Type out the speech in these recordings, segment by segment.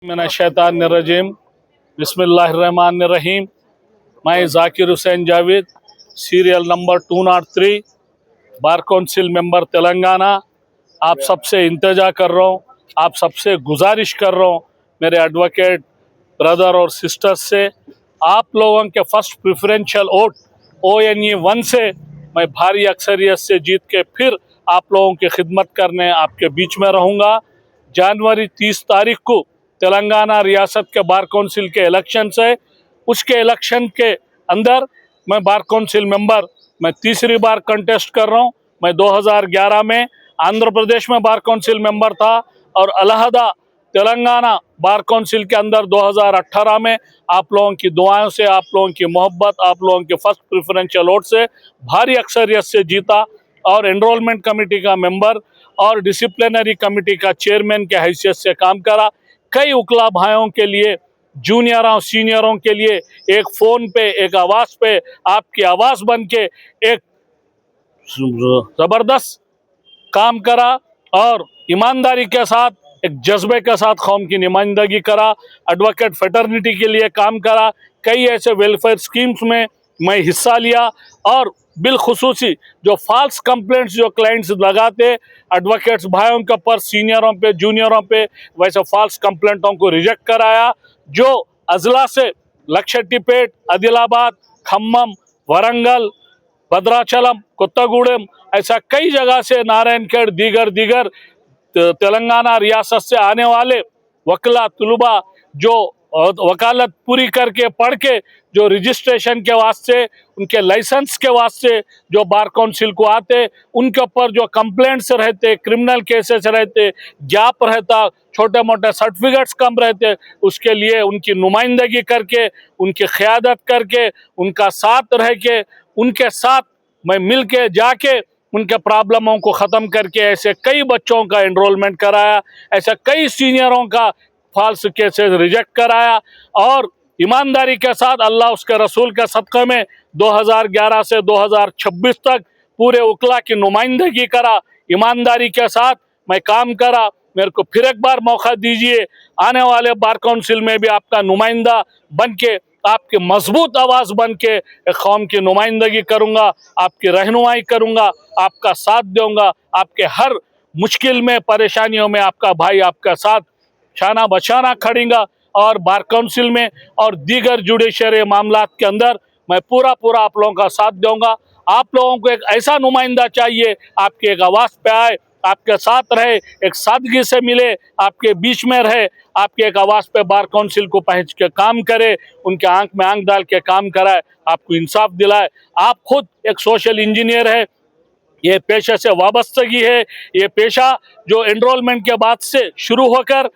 मिनश्शैतानिर्रजीम बिस्मिल्लाहिर्रहमानिर्रहीम। मैं Zakir Hussain Javed, serial number 203, bar council member Telangana. आप सबसे इंतजा कर रहा हूँ, आप सबसे गुजारिश कर रहा हूँ, मेरे एडवोकेट ब्रदर और सिस्टर्स से, आप लोगों के फर्स्ट प्रेफरेंशियल वोट ONE 1 से मैं भारी अक्सरियत से जीत के फिर आप लोगों की खिदमत करने आपके बीच में रहूँगा। जनवरी 30 तारीख को तेलंगाना रियासत के बार काउंसिल के इलेक्शन है। उसके इलेक्शन के अंदर मैं बार काउंसिल मेंबर मैं तीसरी बार कंटेस्ट कर रहा हूँ। मैं 2011 में आंध्र प्रदेश में बार काउंसिल मेंबर था और अलहदा तेलंगाना बार काउंसिल के अंदर 2018 में आप लोगों की दुआओं से, आप लोगों की मोहब्बत, आप लोगों के फर्स्ट प्रेफरेंशियल वोट से भारी अक्सरियत से जीता और एनरोलमेंट कमेटी का मेंबर और डिसिप्लिनरी कमेटी का चेयरमैन के हैसियत से काम करा। कई उकला भाइयों के लिए, जूनियरों सीनियरों के लिए एक फ़ोन पे, एक आवाज़ पे आपकी आवाज़ बन के एक ज़बरदस्त काम करा और ईमानदारी के साथ, एक जज्बे के साथ कौम की नुमाइंदगी करा। एडवोकेट फेटर्निटी के लिए काम करा। कई ऐसे वेलफेयर स्कीम्स में मैं हिस्सा लिया और बिलखुसूसी जो फॉल्स कंप्लेंट्स जो क्लाइंट्स लगाते एडवोकेट्स भाइयों के ऊपर, सीनियरों पे, जूनियरों पे, वैसे फॉल्स कंप्लेंटों को रिजेक्ट कराया। जो अजला से लक्षट्टीपेट, आदिलाबाद, खम्मम, वरंगल, भद्राचलम, कोत्तागुड़ेम, ऐसा कई जगह से, नारायणखेड़, दीगर तेलंगाना रियासत से आने वाले वकला तलबा जो वकालत पूरी करके पढ़ के जो रजिस्ट्रेशन के वास्ते, उनके लाइसेंस के वास्ते जो बार काउंसिल को आते, उनके ऊपर जो कंप्लेंट्स रहते, क्रिमिनल केसेस रहते, गैप रहता, छोटे मोटे सर्टिफिकेट्स कम रहते, उसके लिए उनकी नुमाइंदगी करके, उनकी क़यादत करके, उनका साथ रह के, उनके साथ मैं मिल के जाके उनके प्रॉब्लमों को ख़त्म करके ऐसे कई बच्चों का एनरोलमेंट कराया, ऐसे कई सीनियरों का फॉल्स केसेस रिजेक्ट कराया और ईमानदारी के साथ अल्लाह उसके रसूल के सदक़े में 2011 से 2026 तक पूरे उकला की नुमाइंदगी करा। ईमानदारी के साथ मैं काम करा। मेरे को फिर एक बार मौका दीजिए, आने वाले बार काउंसिल में भी आपका नुमाइंदा बन के, आपकी मजबूत आवाज़ बन के एक कौम की नुमाइंदगी करूँगा, आपकी रहनुमाई करूँगा, आपका साथ दूंगा, आपके हर मुश्किल में, परेशानियों में आपका भाई आपका साथ शाना बशाना खड़ेगा और बार काउंसिल में और दीगर जुडिशरी मामलात के अंदर मैं पूरा आप लोगों का साथ दूंगा। आप लोगों को एक ऐसा नुमाइंदा चाहिए, आपकी एक आवाज़ पे आए, आपके साथ रहे, एक सादगी से मिले, आपके बीच में रहे, आपके एक आवाज़ पे बार काउंसिल को पहुँच के काम करे, उनके आंख में आंख डाल के काम कराए, आपको इंसाफ दिलाए। आप खुद एक सोशल इंजीनियर है, ये पेशे से वाबस्तगी है। ये पेशा जो एनरोलमेंट के बाद से शुरू होकर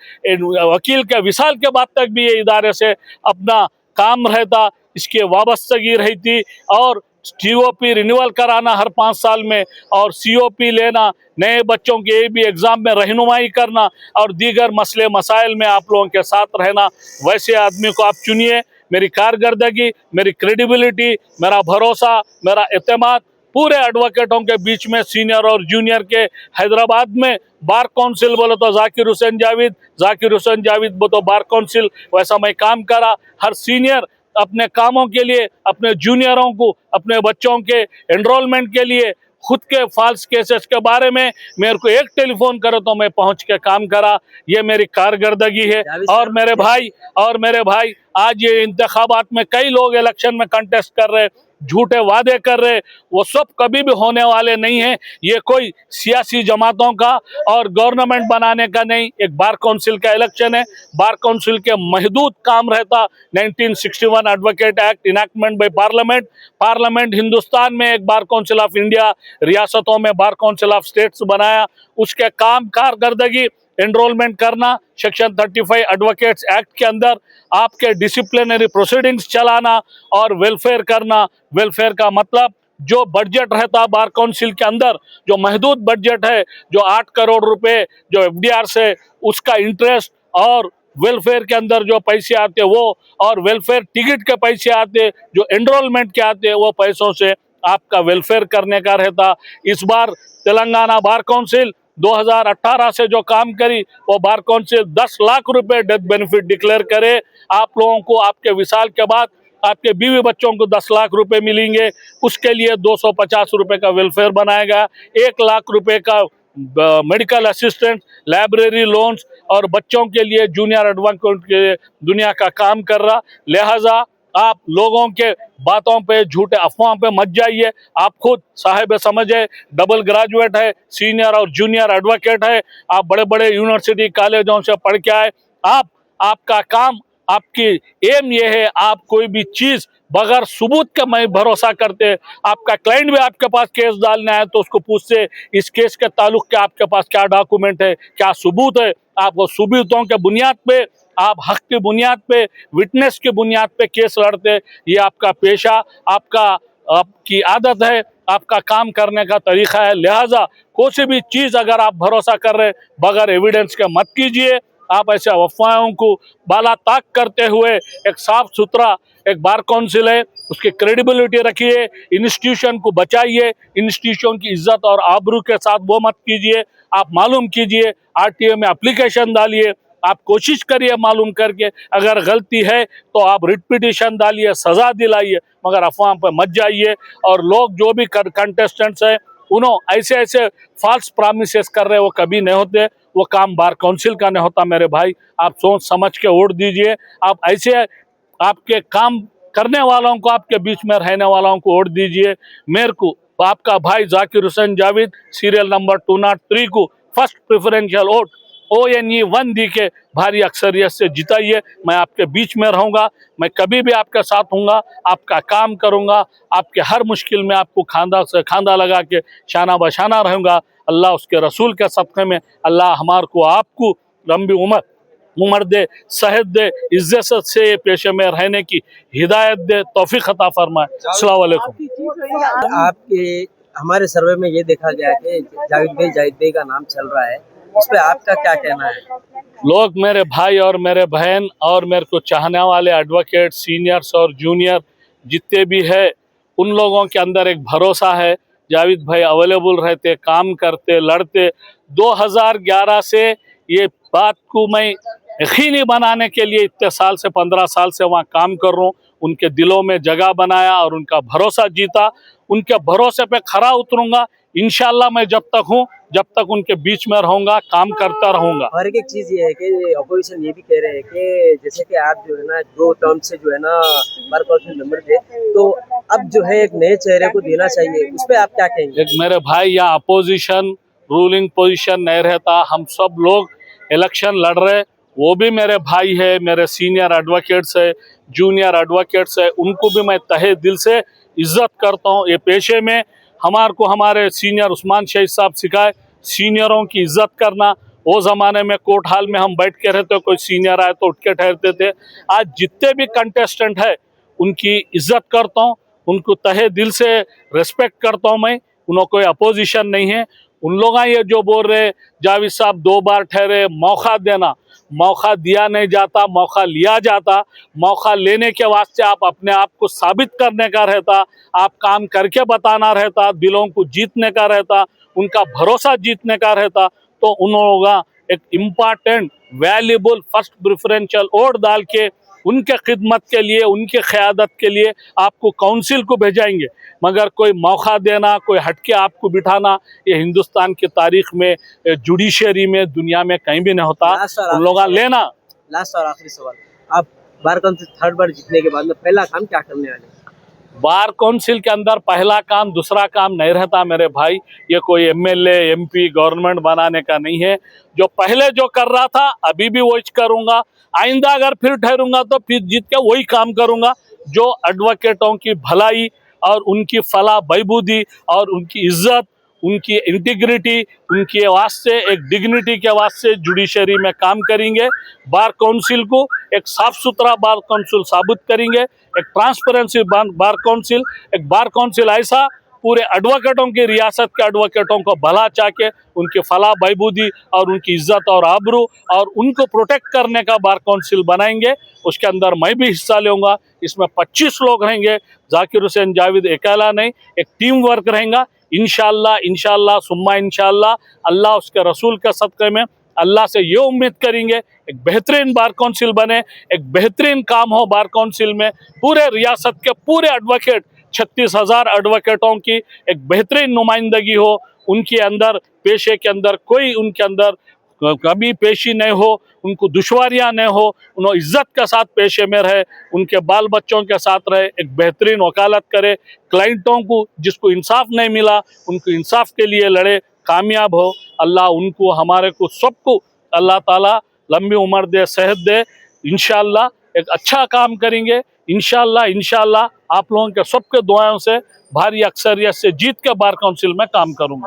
वकील के विसाल के बाद तक भी ये इदारे से अपना काम रहता, इसकी वाबस्तगी रहती और TOP रिन्यूअल कराना हर 5 साल में और COP लेना, नए बच्चों के AB एग्ज़ाम में रहनुमाई करना और दीगर मसले मसाइल में आप लोगों के साथ रहना। वैसे आदमी को आप चुनिए। मेरी कारकर्दगी, मेरी क्रेडिबिलिटी, मेरा भरोसा, मेरा एतमाद पूरे एडवोकेटों के बीच में, सीनियर और जूनियर के, हैदराबाद में बार काउंसिल बोलो तो जाकिर हुसैन जावेद बोलो तो बार काउंसिल, वैसा मैं काम करा। हर सीनियर अपने कामों के लिए, अपने जूनियरों को, अपने बच्चों के एनरोलमेंट के लिए, खुद के फॉल्स केसेस के बारे में मेरे को एक टेलीफोन करो तो मैं पहुंच के काम करा। ये मेरी कारकर्दगी है। और मेरे भाई आज ये इंतखाबात में कई लोग इलेक्शन में कंटेस्ट कर रहे, झूठे वादे कर रहे, वो सब कभी भी होने वाले नहीं हैं। ये कोई सियासी जमातों का और गवर्नमेंट बनाने का नहीं, एक बार काउंसिल का इलेक्शन है। बार काउंसिल के महदूद काम रहता। 1961 advocate act enactment by parliament Hindustan में एक बार काउंसिल ऑफ इंडिया, रियासतों में बार काउंसिल ऑफ स्टेट्स बनाया। उसके काम कारकर्दगी एनरोलमेंट करना, सेक्शन 35 एडवोकेट्स एक्ट के अंदर आपके डिसिप्लिनरी प्रोसीडिंग्स चलाना और वेलफेयर करना। वेलफेयर का मतलब जो बजट रहता बार काउंसिल के अंदर, जो महदूद बजट है, जो 8 करोड़ रुपए जो FDR से उसका इंटरेस्ट और वेलफेयर के अंदर जो पैसे आते वो, और वेलफेयर टिकट के पैसे आते, जो एनरोलमेंट के आते, वो पैसों से आपका वेलफेयर करने का रहता। इस बार तेलंगाना बार काउंसिल 2018 से जो काम करी वो बार काउंसिल 10 लाख रुपए डेथ बेनिफिट डिक्लेयर करे। आप लोगों को आपके विशाल के बाद आपके बीवी बच्चों को 10 लाख रुपए मिलेंगे। उसके लिए 250 रुपए का वेलफेयर बनाएगा, 1 लाख रुपए का मेडिकल असिस्टेंट, लाइब्रेरी लोन्स और बच्चों के लिए जूनियर एडवोकेट के लिए दुनिया का काम कर रहा। लिहाजा आप लोगों के बातों पे, झूठे अफवाह पे मत जाइए। आप खुद साहिब समझ है, डबल ग्रेजुएट है, सीनियर और जूनियर एडवोकेट है, आप बड़े बड़े यूनिवर्सिटी कॉलेजों से पढ़ के आए। आपका काम, आपकी एम ये है, आप कोई भी चीज बगैर सबूत के मैं भरोसा करते। आपका क्लाइंट भी आपके पास केस डालने आए तो उसको पूछते इस केस के ताल्लुक के आपके पास क्या डॉक्यूमेंट है, क्या सबूत है। आपको सबूतों के बुनियाद पे, आप हक की बुनियाद पे, विटनेस की बुनियाद पे केस लड़ते। ये आपका पेशा, आपकी आदत है, आपका काम करने का तरीका है। लिहाजा कोई भी चीज अगर आप भरोसा कर रहे बगैर एविडेंस के मत कीजिए। आप ऐसे अफवाहों को बाला ताक करते हुए एक साफ सुथरा एक बार काउंसिल है, उसकी क्रेडिबिलिटी रखिए, इंस्टीट्यूशन को बचाइए, इंस्टीट्यूशन की इज्जत और आबरू के साथ वो मत कीजिए। आप मालूम कीजिए, आरटीए में एप्लीकेशन डालिए, आप कोशिश करिए मालूम करके, अगर गलती है तो आप रिट पिटीशन डालिए, सजा दिलाइए, मगर अफवाह पर मत जाइए। और लोग जो भी कंटेस्टेंट्स हैं उन्होंने ऐसे ऐसे फॉल्स प्रॉमिसेस कर रहे, वो कभी नहीं होते, वो काम बार काउंसिल का नहीं होता मेरे भाई। आप सोच समझ के वोट दीजिए। आप ऐसे आपके काम करने वालों को, आपके बीच में रहने वालों को वोट दीजिए। मेरे को आपका भाई जाकिर हुसैन जावेद सीरियल नंबर 203 को फर्स्ट प्रेफरेंशियल वोट ONE 1 दी के भारी अक्सरियत से जिताइए। मैं आपके बीच में रहूँगा, मैं कभी भी आपके साथ हूँगा, आपका काम करूँगा, आपके हर मुश्किल में आपको खांदा से खांदा लगा के शाना बशाना रहूँगा। अल्लाह उसके रसूल के सदक़े में अल्लाह हमार को आपको लंबी उम्र दे, सेहत दे, इज्जत से ये पेशे में रहने की हिदायत दे, तौफीक अता फरमाए। अस्सलाम वालेकुम। आपके हमारे सर्वे में ये देखा गया कि जाहिद भाई का नाम चल रहा है, इस पे आपका क्या कहना है? लोग, मेरे भाई और मेरे बहन और मेरे को चाहने वाले एडवोकेट, सीनियर्स और जूनियर जितने भी है, उन लोगों के अंदर एक भरोसा है। जावेद भाई अवेलेबल रहते, काम करते, लड़ते। 2011 से ये बात को मैं यकीनी बनाने के लिए इतने साल से, 15 साल से वहाँ काम कर रहा हूँ। उनके दिलों में जगह बनाया और उनका भरोसा जीता। उनके भरोसे पे खरा उतरूंगा इंशाल्लाह। मैं जब तक हूँ, जब तक उनके बीच में रहूंगा, काम करता रहूंगा। और एक चीज ये है कि अपोजिशन ये भी कह रहे हैं कि जैसे कि आप जो है ना 2 टर्म से जो है ना बार काउंसिल मेंबर थे, तो अब जो है एक नए चेहरे को देना चाहिए, उस पर आप क्या कहेंगे? एक मेरे भाई, यहाँ अपोजिशन रूलिंग पोजीशन नहीं रहता। हम सब लोग इलेक्शन लड़ रहे, वो भी मेरे भाई है, मेरे सीनियर एडवोकेट्स है, जूनियर एडवोकेट्स है, उनको भी मैं तहे दिल से इज्जत करता हूँ। ये पेशे में हमारे सीनियर उस्मान शहीद साहब सिखाए सीनियरों की इज्जत करना। वो ज़माने में कोर्ट हाल में हम बैठ के रहते, कोई सीनियर आए तो उठ के ठहरते थे। आज जितने भी कंटेस्टेंट है उनकी इज्जत करता हूँ, उनको तहे दिल से रिस्पेक्ट करता हूँ मैं। उन्होंने कोई अपोजिशन नहीं है। उन लोग ये जो बोल रहे जावेद साहब 2 बार ठहरे, मौका देना, मौका दिया नहीं जाता, मौका लिया जाता। मौका लेने के वास्ते आप अपने आप को साबित करने का रहता, आप काम करके बताना रहता, दिलों को जीतने का रहता, उनका भरोसा जीतने का रहता। तो उन लोगों का एक important valuable first preferential vote डाल के उनके खिदमत के लिए, उनके क़यादत के लिए आपको काउंसिल को भेजाएंगे। मगर कोई मौका देना, कोई हटके आपको बिठाना, ये हिंदुस्तान की तारीख में, जुडिशरी में, दुनिया में कहीं भी नहीं होता। उन लोग लेना। लास्ट और आखिरी सवाल, आप बार काउंसिल 3rd बार जीतने के बाद में पहला काम क्या करने वाले? बार काउंसिल के अंदर पहला काम दूसरा काम नहीं रहता मेरे भाई। ये कोई MLA MP गवर्नमेंट बनाने का नहीं है। जो पहले जो कर रहा था अभी भी वही करूंगा। आइंदा अगर फिर ठहरूंगा तो फिर जीत के वही काम करूंगा जो एडवोकेटों की भलाई और उनकी फलाह बहबूदी और उनकी इज्जत, उनकी इंटीग्रिटी, उनके वास्ते एक डिग्निटी के वास्ते जुडिशरी में काम करेंगे। बार काउंसिल को एक साफ सुथरा बार काउंसिल साबित करेंगे, एक ट्रांसपेरेंसी बार काउंसिल, एक बार काउंसिल ऐसा पूरे एडवोकेटों की, रियासत के एडवोकेटों को भला चाह के उनकी फलाह बहबूदी और उनकी इज्जत और आबरू और उनको प्रोटेक्ट करने का बार काउंसिल बनाएंगे। उसके अंदर मैं भी हिस्सा लूँगा। इसमें 25 लोग रहेंगे। जाकिर हुसैन जावेद अकेला नहीं, एक टीम वर्क रहेगा। इंशाअल्लाह इंशाअल्लाह सुम्मा इंशाअल्लाह अल्लाह उसके रसूल के सदक़े में अल्लाह से ये उम्मीद करेंगे एक बेहतरीन बार काउंसिल बने, एक बेहतरीन काम हो बार काउंसिल में, पूरे रियासत के पूरे एडवोकेट 36,000 एडवोकेटों की एक बेहतरीन नुमाइंदगी हो, उनके अंदर पेशे के अंदर कोई उनके अंदर कमी पेशी नहीं हो, उनको दुश्वारियां नहीं हो, उन्होंने इज्जत के साथ पेशे में रहे, उनके बाल बच्चों के साथ रहे, एक बेहतरीन वकालत करे, क्लाइंटों को जिसको इंसाफ नहीं मिला उनको इंसाफ के लिए लड़े, कामयाब हो। अल्लाह उनको हमारे को सबको अल्लाह ताला लंबी उम्र दे, सेहत दे। इंशाअल्लाह एक अच्छा काम करेंगे इंशाअल्लाह इंशाअल्लाह। आप लोगों के सबके दुआओं से भारी अक्सरियत से जीत के बार काउंसिल में काम करूंगा।